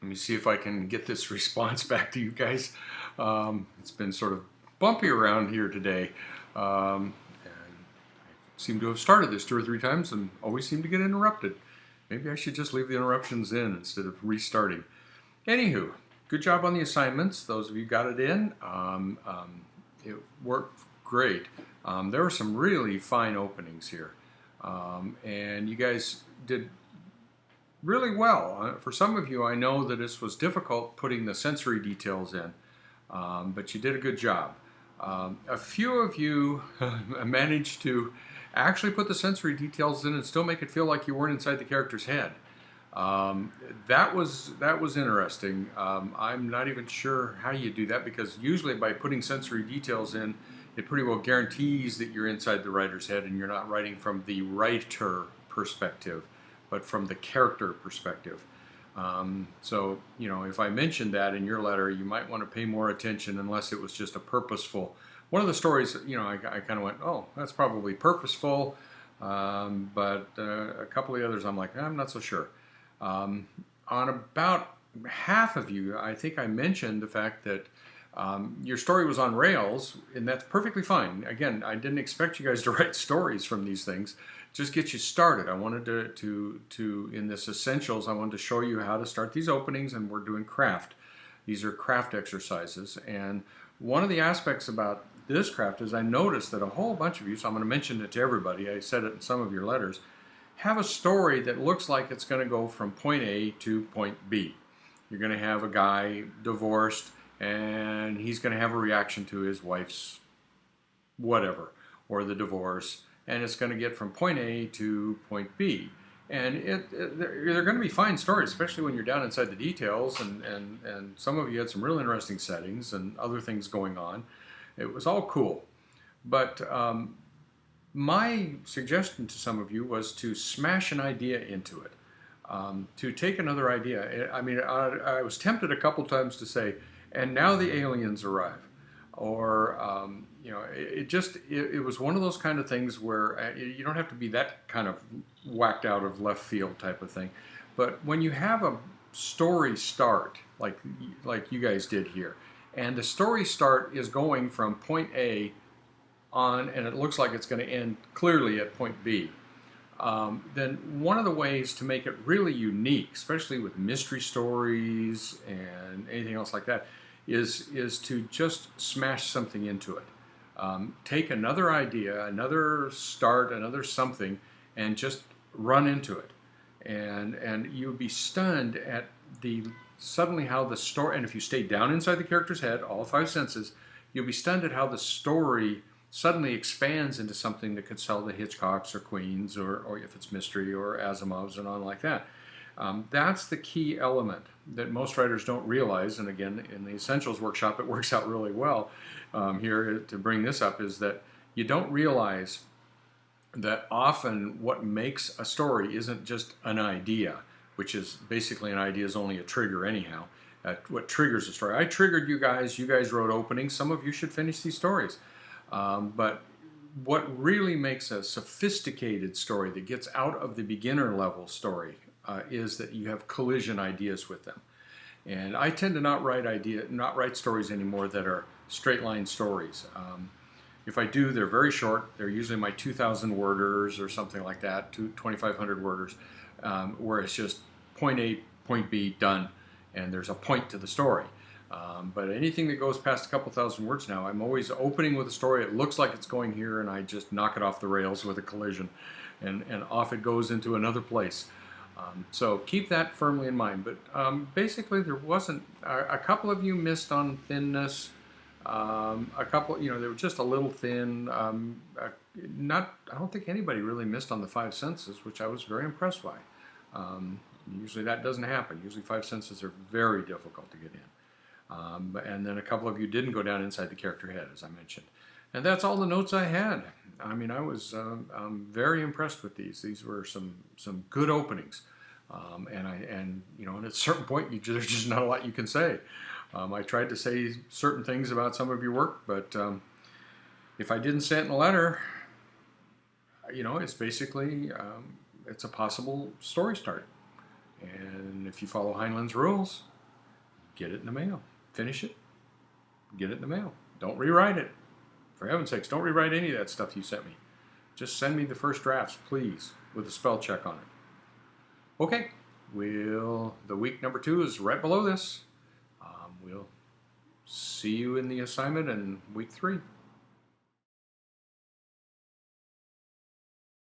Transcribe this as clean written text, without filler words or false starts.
Let me see if I can get this response back to you guys. It's been sort of bumpy around here today. And I seem to have started this 2 or 3 times and always seem to get interrupted. Maybe I should just leave the interruptions in instead of restarting. Anywho, good job on the assignments. Those of you got it in. It worked great. There were some really fine openings here. And you guys did really well. For some of you, I know that this was difficult putting the sensory details in, but you did a good job. A few of you managed to actually put the sensory details in and still make it feel like you weren't inside the character's head. That was interesting. I'm not even sure how you do that, because usually by putting sensory details in, it pretty well guarantees that you're inside the writer's head and you're not writing from the writer perspective, but from the character perspective. So, you know, if I mentioned that in your letter, you might want to pay more attention, unless it was just a purposeful. One of the stories, you know, I kind of went, oh, that's probably purposeful, but a couple of the others I'm like, I'm not so sure. On about half of you, I think I mentioned the fact that your story was on rails, and that's perfectly fine. Again, I didn't expect you guys to write stories from these things. Just get you started. I wanted to in this essentials, I wanted to show you how to start these openings, and we're doing craft. These are craft exercises, and one of the aspects about this craft is I noticed that a whole bunch of you, so I'm going to mention it to everybody, I said it in some of your letters, have a story that looks like it's going to go from point A to point B. You're going to have a guy divorced, and he's going to have a reaction to his wife's whatever, or the divorce, and it's going to get from point A to point B. And they're going to be fine stories, especially when you're down inside the details, and some of you had some real interesting settings and other things going on. It was all cool. But my suggestion to some of you was to smash an idea into it, to take another idea. I mean, I was tempted a couple times to say, and now the aliens arrive. Or, you know, it was one of those kind of things where you don't have to be that kind of whacked out of left field type of thing. But when you have a story start, like you guys did here, and the story start is going from point A on, and it looks like it's going to end clearly at point B, then one of the ways to make it really unique, especially with mystery stories and anything else like that, is to just smash something into it. Take another idea, another start, another something, and just run into it. And you'll be stunned at suddenly how the story, and if you stay down inside the character's head, all 5 senses, you'll be stunned at how the story suddenly expands into something that could sell the Hitchcocks or Queens, or if it's mystery, or Asimov's and on like that. That's the key element that most writers don't realize, and again, in the Essentials workshop, it works out really well here to bring this up, is that you don't realize that often what makes a story isn't just an idea, which is basically an idea is only a trigger anyhow. What triggers a story? I triggered you guys wrote openings, some of you should finish these stories. But what really makes a sophisticated story that gets out of the beginner level story is that you have collision ideas with them. And I tend to not write stories anymore that are straight line stories. If I do, they're very short. They're usually my 2,000 worders or something like that, 2,500 worders, where it's just point A, point B, done, and there's a point to the story. But anything that goes past a couple thousand words now, I'm always opening with a story. It looks like it's going here, and I just knock it off the rails with a collision, and off it goes into another place. So keep that firmly in mind. But basically, there wasn't a couple of you missed on thinness. A couple, you know, they were just a little thin. I don't think anybody really missed on the 5 senses, which I was very impressed by. Usually that doesn't happen. Usually 5 senses are very difficult to get in. And then a couple of you didn't go down inside the character head, as I mentioned. And that's all the notes I had. I mean, I was very impressed with these. These were some good openings. And you know, at a certain point, there's just not a lot you can say. I tried to say certain things about some of your work, but if I didn't say it in a letter, you know, it's basically it's a possible story start. And if you follow Heinlein's rules, get it in the mail. Finish it, get it in the mail. Don't rewrite it. For heaven's sakes, don't rewrite any of that stuff you sent me. Just send me the first drafts, please, with a spell check on it. Okay, the week number 2 is right below this. We'll see you in the assignment in week 3.